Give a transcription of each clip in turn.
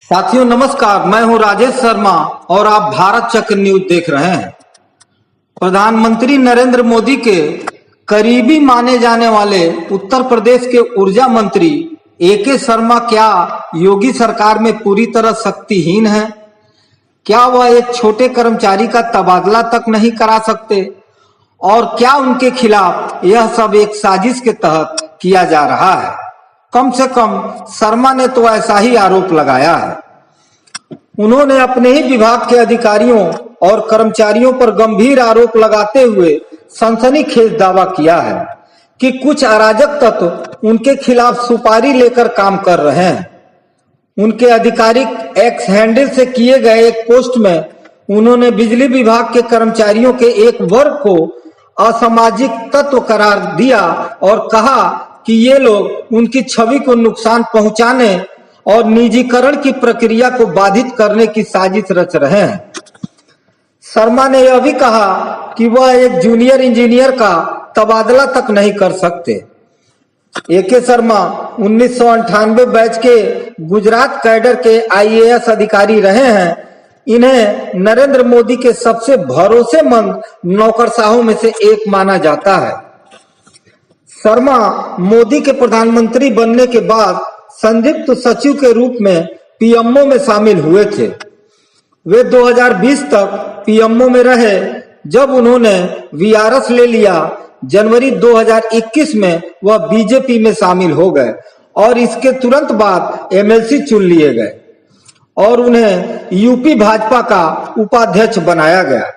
साथियों नमस्कार, मैं हूं राजेश शर्मा और आप भारत चक्र न्यूज देख रहे हैं। प्रधानमंत्री नरेंद्र मोदी के करीबी माने जाने वाले उत्तर प्रदेश के ऊर्जा मंत्री एके शर्मा क्या योगी सरकार में पूरी तरह शक्तिहीन है? क्या वह एक छोटे कर्मचारी का तबादला तक नहीं करा सकते? और क्या उनके खिलाफ यह सब एक साजिश के तहत किया जा रहा है? कम से कम शर्मा ने तो ऐसा ही आरोप लगाया है। उन्होंने अपने ही विभाग के अधिकारियों और कर्मचारियों पर गंभीर आरोप लगाते हुए सनसनीखेज दावा किया है कि कुछ अराजक तत्व उनके खिलाफ सुपारी लेकर काम कर रहे हैं। उनके आधिकारिक एक्स हैंडल से किए गए एक पोस्ट में उन्होंने बिजली विभाग के कर्मचारियों के एक वर्ग को असामाजिक तत्व करार दिया और कहा कि ये लोग उनकी छवि को नुकसान पहुंचाने और निजीकरण की प्रक्रिया को बाधित करने की साजिश रच रहे हैं। शर्मा ने यह भी कहा कि वह एक जूनियर इंजीनियर का तबादला तक नहीं कर सकते। एके शर्मा 1998 बैच के गुजरात कैडर के आईएएस अधिकारी रहे हैं। इन्हें नरेंद्र मोदी के सबसे भरोसेमंद नौकरशाहों में से एक माना जाता है। शर्मा मोदी के प्रधानमंत्री बनने के बाद संयुक्त सचिव के रूप में पीएमओ में शामिल हुए थे। वे 2020 तक पीएमओ में रहे। जब उन्होंने वीआरएस ले लिया, जनवरी 2021 में वह बीजेपी में शामिल हो गए और इसके तुरंत बाद एमएलसी चुन लिए गए और उन्हें यूपी भाजपा का उपाध्यक्ष बनाया गया।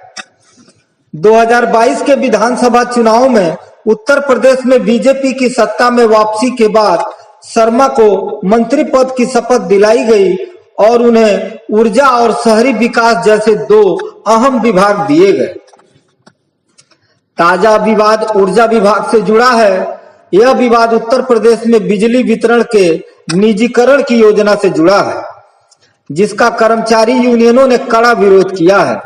2022 के विधानसभा चुनाव में उत्तर प्रदेश में बीजेपी की सत्ता में वापसी के बाद शर्मा को मंत्री पद की शपथ दिलाई गई और उन्हें ऊर्जा और शहरी विकास जैसे दो अहम विभाग दिए गए। ताजा विवाद ऊर्जा विभाग से जुड़ा है। यह विवाद उत्तर प्रदेश में बिजली वितरण के निजीकरण की योजना से जुड़ा है, जिसका कर्मचारी यूनियनों ने कड़ा विरोध किया है।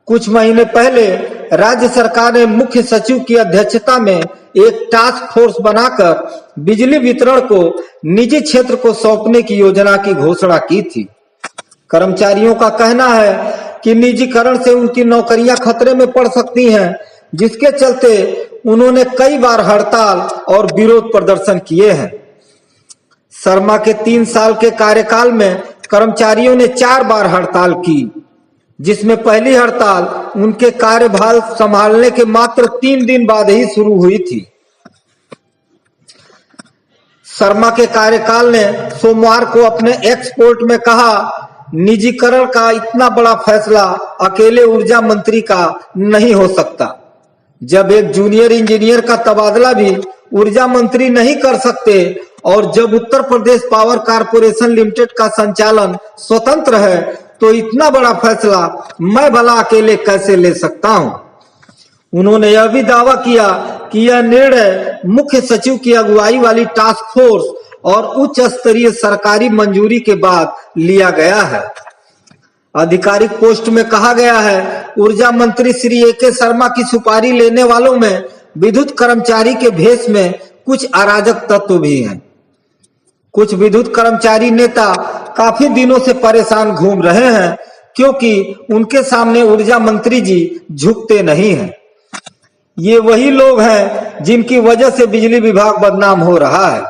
कुछ महीने पहले राज्य सरकार ने मुख्य सचिव की अध्यक्षता में एक टास्क फोर्स बनाकर बिजली वितरण को निजी क्षेत्र को सौंपने की योजना की घोषणा की थी। कर्मचारियों का कहना है कि निजीकरण से उनकी नौकरियां खतरे में पड़ सकती हैं, जिसके चलते उन्होंने कई बार हड़ताल और विरोध प्रदर्शन किए हैं। शर्मा के 3 साल के कार्यकाल में कर्मचारियों ने 4 बार हड़ताल की, जिसमें पहली हड़ताल उनके कार्यभार संभालने के मात्र 3 दिन बाद ही शुरू हुई थी। शर्मा के कार्यकाल ने सोमवार को अपने एक्सपोर्ट में कहा, निजीकरण का इतना बड़ा फैसला अकेले ऊर्जा मंत्री का नहीं हो सकता। जब एक जूनियर इंजीनियर का तबादला भी ऊर्जा मंत्री नहीं कर सकते और जब Uttar Pradesh power corporation limited का संचालन स्वतंत्र है, तो इतना बड़ा फैसला मैं भला अकेले कैसे ले सकता हूं। उन्होंने यह भी दावा किया कि यह निर्णय मुख्य सचिव की अगुवाई वाली टास्क फोर्स और उच्च स्तरीय सरकारी मंजूरी के बाद लिया गया है। आधिकारिक पोस्ट में कहा गया है, ऊर्जा मंत्री श्री एके शर्मा की सुपारी लेने वालों में विद्युत कर्मचारी के भेष में कुछ अराजक तत्व भी हैं। कुछ विद्युत कर्मचारी नेता काफी दिनों से परेशान घूम रहे हैं, क्योंकि उनके सामने ऊर्जा मंत्री जी झुकते नहीं हैं। ये वही लोग हैं जिनकी वजह से बिजली विभाग बदनाम हो रहा है।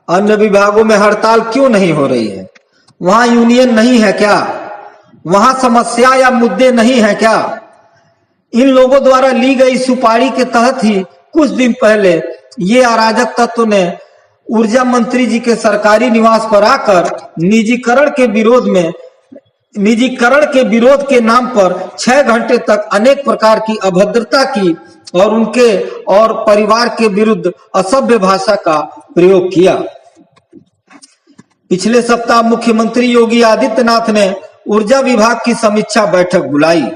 अन्य विभागों में हड़ताल क्यों नहीं हो रही है? वहां यूनियन नहीं है क्या? वहां समस्या या मुद्दे नहीं है क्या? इन लोगों द्वारा ली गई सुपारी के तहत ही कुछ दिन पहले ये अराजक तत्व ने ऊर्जा मंत्री जी के सरकारी निवास पर आकर निजीकरण के विरोध के नाम पर 6 घंटे तक अनेक प्रकार की अभद्रता की और उनके और परिवार के विरुद्ध असभ्य भाषा का प्रयोग किया। पिछले सप्ताह मुख्यमंत्री योगी आदित्यनाथ ने ऊर्जा विभाग की समीक्षा बैठक बुलाई,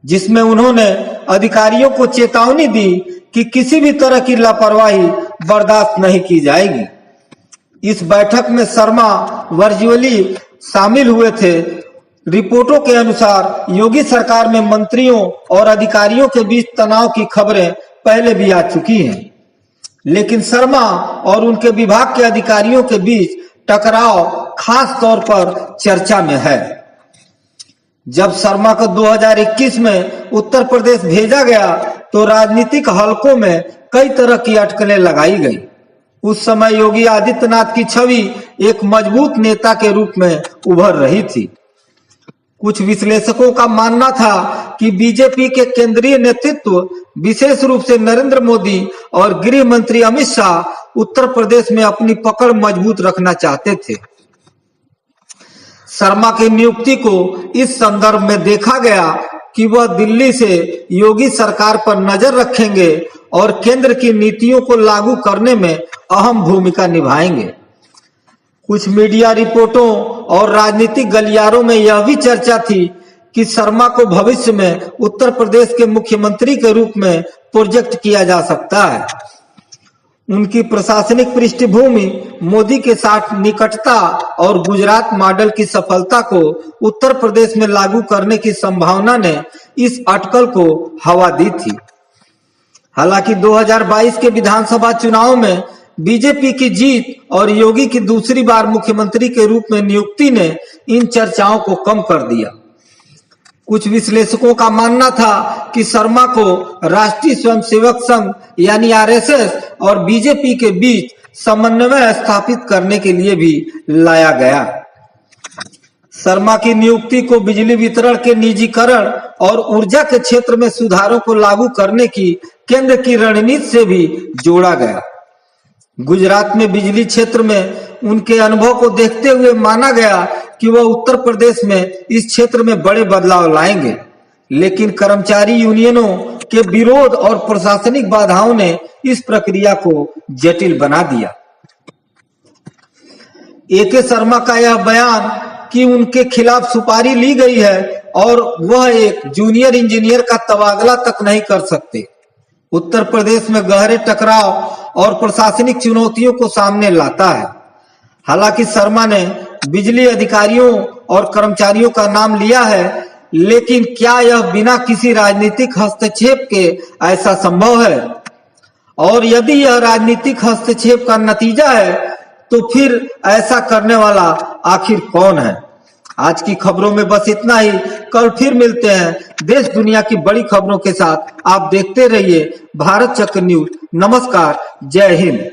जिसमें उन्होंने अधिकारियों को चेतावनी दी कि किसी भी तरह की लापरवाही बर्दाश्त नहीं की जाएगी। इस बैठक में शर्मा वर्चुअली शामिल हुए थे। रिपोर्टों के अनुसार योगी सरकार में मंत्रियों और अधिकारियों के बीच तनाव की खबरें पहले भी आ चुकी हैं, लेकिन शर्मा और उनके विभाग के अधिकारियों के बीच टकराव खास तौर पर चर्चा में है। जब शर्मा को 2021 में उत्तर प्रदेश भेजा गया तो राजनीतिक हलकों में कई तरह की अटकलें लगाई गई। उस समय योगी आदित्यनाथ की छवि एक मजबूत नेता के रूप में उभर रही थी। कुछ विश्लेषकों का मानना था कि बीजेपी के केंद्रीय नेतृत्व, विशेष रूप से नरेंद्र मोदी और गृह मंत्री अमित शाह, उत्तर प्रदेश में अपनी पकड़ मजबूत रखना चाहते थे। शर्मा की नियुक्ति को इस संदर्भ में देखा गया कि वह दिल्ली से योगी सरकार पर नजर रखेंगे और केंद्र की नीतियों को लागू करने में अहम भूमिका निभाएंगे। कुछ मीडिया रिपोर्टों और राजनीतिक गलियारों में यह भी चर्चा थी कि शर्मा को भविष्य में उत्तर प्रदेश के मुख्यमंत्री के रूप में प्रोजेक्ट किया जा सकता है। उनकी प्रशासनिक पृष्ठभूमि, मोदी के साथ निकटता और गुजरात मॉडल की सफलता को उत्तर प्रदेश में लागू करने की संभावना ने इस अटकल को हवा दी थी। हालांकि 2022 के विधानसभा चुनाव में बीजेपी की जीत और योगी की दूसरी बार मुख्यमंत्री के रूप में नियुक्ति ने इन चर्चाओं को कम कर दिया। कुछ विश्लेषकों का मानना था कि शर्मा को राष्ट्रीय स्वयंसेवक संघ यानी आरएसएस और बीजेपी के बीच समन्वय स्थापित करने के लिए भी लाया गया। शर्मा की नियुक्ति को बिजली वितरण के निजीकरण और ऊर्जा के क्षेत्र में सुधारों को लागू करने की केंद्र की रणनीति से भी जोड़ा गया। गुजरात में बिजली क्षेत्र में उनके अनुभव को देखते हुए माना गया कि वह उत्तर प्रदेश में इस क्षेत्र में बड़े बदलाव लाएंगे, लेकिन कर्मचारी यूनियनों के विरोध और प्रशासनिक बाधाओं ने इस प्रक्रिया को जटिल बना दिया। एके शर्मा का यह बयान कि उनके खिलाफ सुपारी ली गई है और वह एक जूनियर इंजीनियर का तबादला तक नहीं कर सकते, उत्तर प्रदेश में गहरे टकराव और प्रशासनिक चुनौतियों को सामने लाता है। हालांकि शर्मा ने बिजली अधिकारियों और कर्मचारियों का नाम लिया है, लेकिन क्या यह बिना किसी राजनीतिक हस्तक्षेप के ऐसा संभव है? और यदि यह राजनीतिक हस्तक्षेप का नतीजा है तो फिर ऐसा करने वाला आखिर कौन है? आज की खबरों में बस इतना ही। कल फिर मिलते हैं देश दुनिया की बड़ी खबरों के साथ। आप देखते रहिए भारत चक्र न्यूज। नमस्कार, जय हिंद।